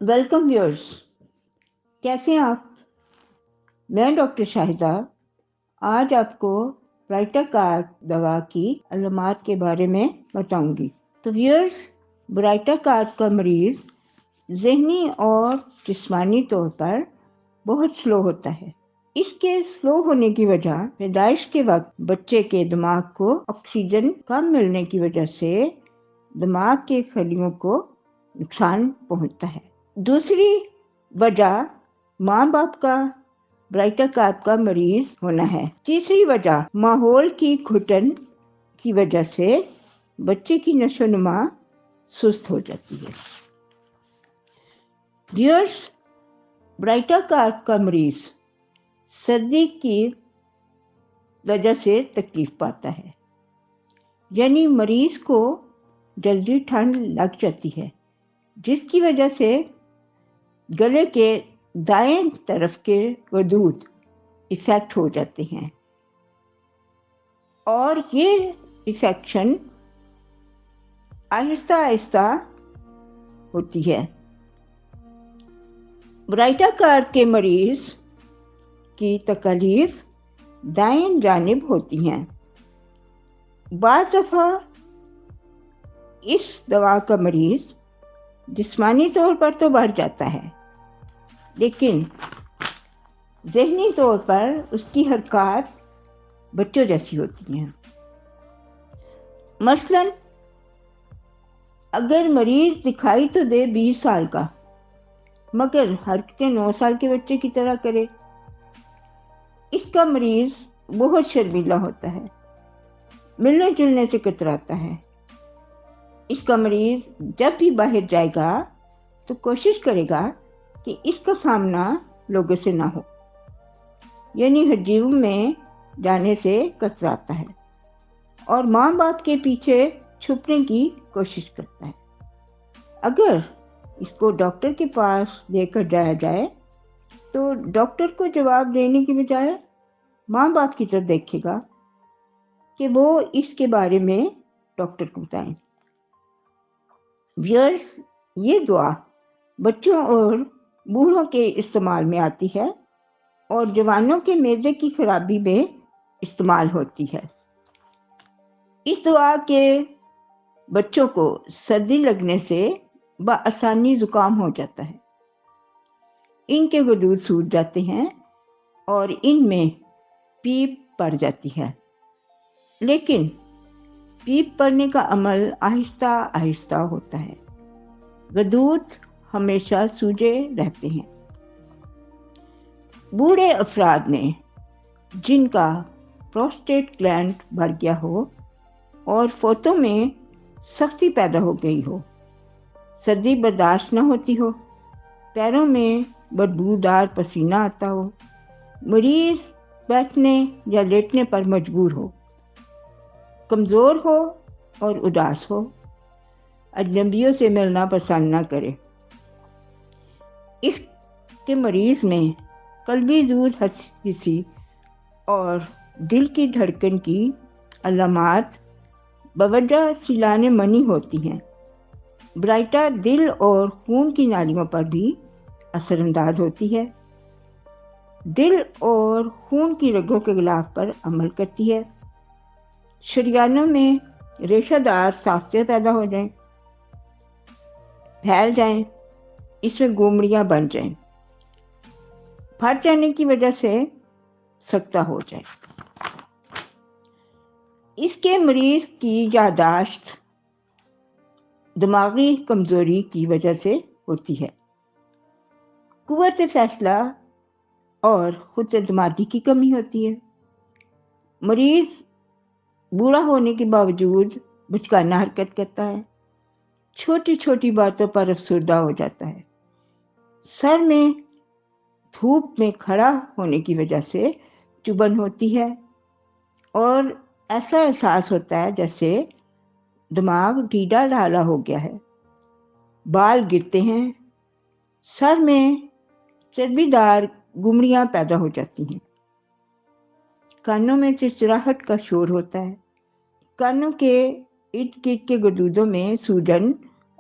Welcome viewers, کیسے ہیں آپ؟ میں ڈاکٹر شاہدہ آج آپ کو برائٹا کارڈ دوا کی علامات کے بارے میں بتاؤں گی۔ تو ویورز، برائٹا کارڈ کا مریض ذہنی اور جسمانی طور پر بہت سلو ہوتا ہے۔ اس کے سلو ہونے کی وجہ پیدائش کے وقت بچے کے دماغ کو آکسیجن کم ملنے کی وجہ سے دماغ کے خلیوں کو نقصان پہنچتا ہے۔ دوسری وجہ ماں باپ کا برائٹا کارڈ کا مریض ہونا ہے۔ تیسری وجہ ماحول کی گھٹن کی وجہ سے بچے کی نشو و نما سست ہو جاتی ہے۔ ویورز، برائٹا کارڈ کا مریض سردی کی وجہ سے تکلیف پاتا ہے، یعنی مریض کو جلدی ٹھنڈ لگ جاتی ہے، جس کی وجہ سے گلے کے دائیں طرف کے غدود افیکٹ ہو جاتے ہیں اور یہ افیکشن آہستہ آہستہ ہوتی ہے۔ برائٹا کارڈ کے مریض کی تکلیف دائیں جانب ہوتی ہیں۔ بعض دفعہ اس دوا کا مریض جسمانی طور پر تو بڑھ جاتا ہے، لیکن ذہنی طور پر اس کی حرکات بچوں جیسی ہوتی ہیں۔ مثلاً اگر مریض دکھائی تو دے 20 سال کا، مگر حرکتیں 9 سال کے بچے کی طرح کرے، اس کا مریض بہت شرمیلا ہوتا ہے، ملنے جلنے سے کتراتا ہے۔ اس کا مریض جب بھی باہر جائے گا تو کوشش کرے گا کہ اس کا سامنا لوگوں سے نہ ہو، یعنی ہجوم میں جانے سے کتراتا ہے اور ماں باپ کے پیچھے چھپنے کی کوشش کرتا ہے۔ اگر اس کو ڈاکٹر کے پاس لے کر جایا جائے تو ڈاکٹر کو جواب دینے کی بجائے ماں باپ کی طرف دیکھے گا کہ وہ اس کے بارے میں ڈاکٹر کو بتائیں۔ ویورز، یہ دوا بچوں اور بوڑھوں کے استعمال میں آتی ہے اور جوانوں کے معدے کی خرابی میں استعمال ہوتی ہے۔ اس دوا کے بچوں کو سردی لگنے سے بآسانی زکام ہو جاتا ہے، ان کے غدود سوج جاتے ہیں اور ان میں پیپ پڑ جاتی ہے، لیکن پیپ پڑنے کا عمل آہستہ آہستہ ہوتا ہے، غدود ہمیشہ سوجے رہتے ہیں۔ بوڑھے افراد میں جن کا پروسٹیٹ گلینڈ بڑھ گیا ہو اور فوتوں میں سختی پیدا ہو گئی ہو، سردی برداشت نہ ہوتی ہو، پیروں میں بدبودار پسینہ آتا ہو، مریض بیٹھنے یا لیٹنے پر مجبور ہو، کمزور ہو اور اداس ہو، اجنبیوں سے ملنا پسند نہ کرے، اس کے مریض میں قلبی زود حسی اور دل کی دھڑکن کی علامات بوجہ سیلان منی ہوتی ہیں۔ برائٹا دل اور خون کی نالیوں پر بھی اثر انداز ہوتی ہے، دل اور خون کی رگوں کے غلاف پر عمل کرتی ہے، شریانوں میں ریشہ دار ساختیں پیدا ہو جائیں، پھیل جائیں، اس میں گومڑیاں بن جائیں، پھٹ جانے کی وجہ سے سکتہ ہو جائے۔ اس کے مریض کی یادداشت دماغی کمزوری کی وجہ سے ہوتی ہے، قوت فیصلہ اور خود اعتمادی کی کمی ہوتی ہے، مریض بوڑھا ہونے کے باوجود بچکانہ حرکت کرتا ہے، چھوٹی چھوٹی باتوں پر افسردہ ہو جاتا ہے، سر میں دھوپ میں کھڑا ہونے کی وجہ سے چبھن ہوتی ہے اور ایسا احساس ہوتا ہے جیسے دماغ ڈھیلا ڈھالا ہو گیا ہے، بال گرتے ہیں، سر میں چربی دار گمڑیاں پیدا ہو جاتی ہیں، کانوں میں چرچراہٹ کا شور ہوتا ہے، کانوں کے ارد گرد کے غدودوں میں سوجن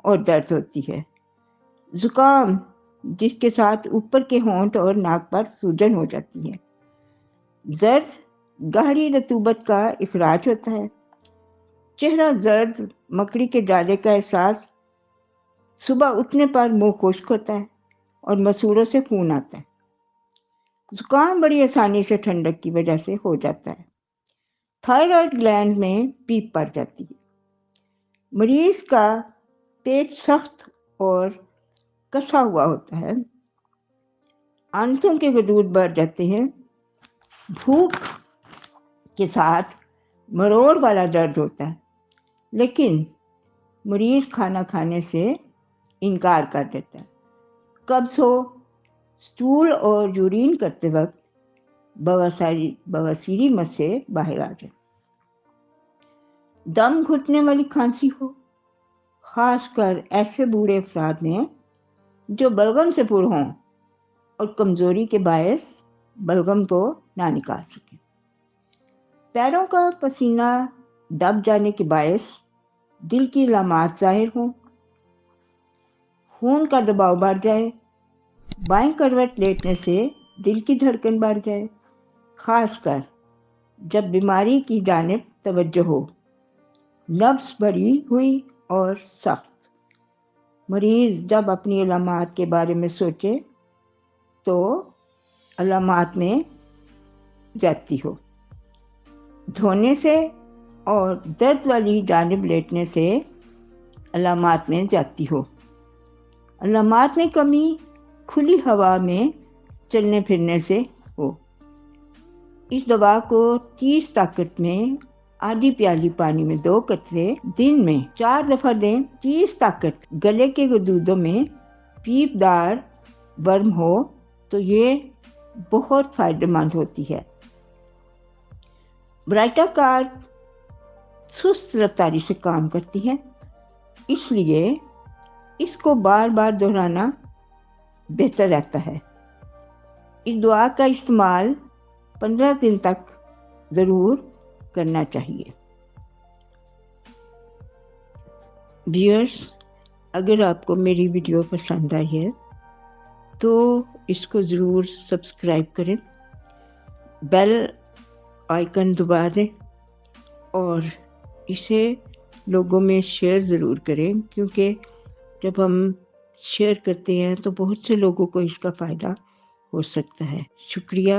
اور درد ہوتی ہے، زکام جس کے ساتھ اوپر کے ہونٹ اور ناک پر سوجن ہو جاتی ہے۔ زرد گہری رطوبت کا اخراج ہوتا ہے۔ چہرہ زرد مکڑی کے جالے کا احساس، صبح اٹھنے پر منہ خشک ہوتا ہے اور مسوڑوں سے خون آتا ہے۔ زکام بڑی آسانی سے ٹھنڈک کی وجہ سے ہو جاتا ہے۔ تھائرائیڈ گلینڈ میں پیپ پڑ جاتی ہے۔ مریض کا پیٹ سخت اور کسا ہوا ہوتا ہے۔ آنتوں کے غدود بڑھ جاتے ہیں۔ بھوک کے ساتھ مروڑ والا درد ہوتا ہے، لیکن مریض کھانا کھانے سے انکار کر دیتا ہے۔ قبض ہو، سٹول اور یورین کرتے وقت بواسیری مت سے باہر آ جائے۔ دم گھٹنے والی کھانسی ہو، خاص کر ایسے بوڑھے افراد میں جو بلغم سے پر ہوں اور کمزوری کے باعث بلغم کو نہ نکال سکیں۔ پیروں کا پسینہ دب جانے کے باعث دل کی علامات ظاہر ہوں، خون کا دباؤ بڑھ جائے، بائیں کروٹ لیٹنے سے دل کی دھڑکن بڑھ جائے، خاص کر جب بیماری کی جانب توجہ ہو، نبض بڑھی ہوئی اور سخت۔ مریض جب اپنی علامات کے بارے میں سوچے تو علامات میں جاتی ہو، دھونے سے اور درد والی جانب لیٹنے سے علامات میں جاتی ہو۔ علامات میں کمی کھلی ہوا میں چلنے پھرنے سے ہو۔ اس دوا کو 30 طاقت میں آدھی پیالی پانی میں 2 قطرے دن میں 4 دفعہ دیں۔ 30 طاقت گلے کے غدودوں میں پیپ دار ورم ہو تو یہ بہت فائدہ مند ہوتی ہے۔ برائٹا کار سست رفتاری سے کام کرتی ہے، اس لیے اس کو بار بار دہرانا بہتر رہتا ہے۔ اس دعا کا استعمال 15 دن تک ضرور کرنا چاہیے۔ ویورز، اگر آپ کو میری ویڈیو پسند آئی ہے تو اس کو ضرور سبسکرائب کریں، بیل آئیکن دبا دیں اور اسے لوگوں میں شیئر ضرور کریں، کیونکہ جب ہم شیئر کرتے ہیں تو بہت سے لوگوں کو اس کا فائدہ ہو سکتا ہے۔ شکریہ۔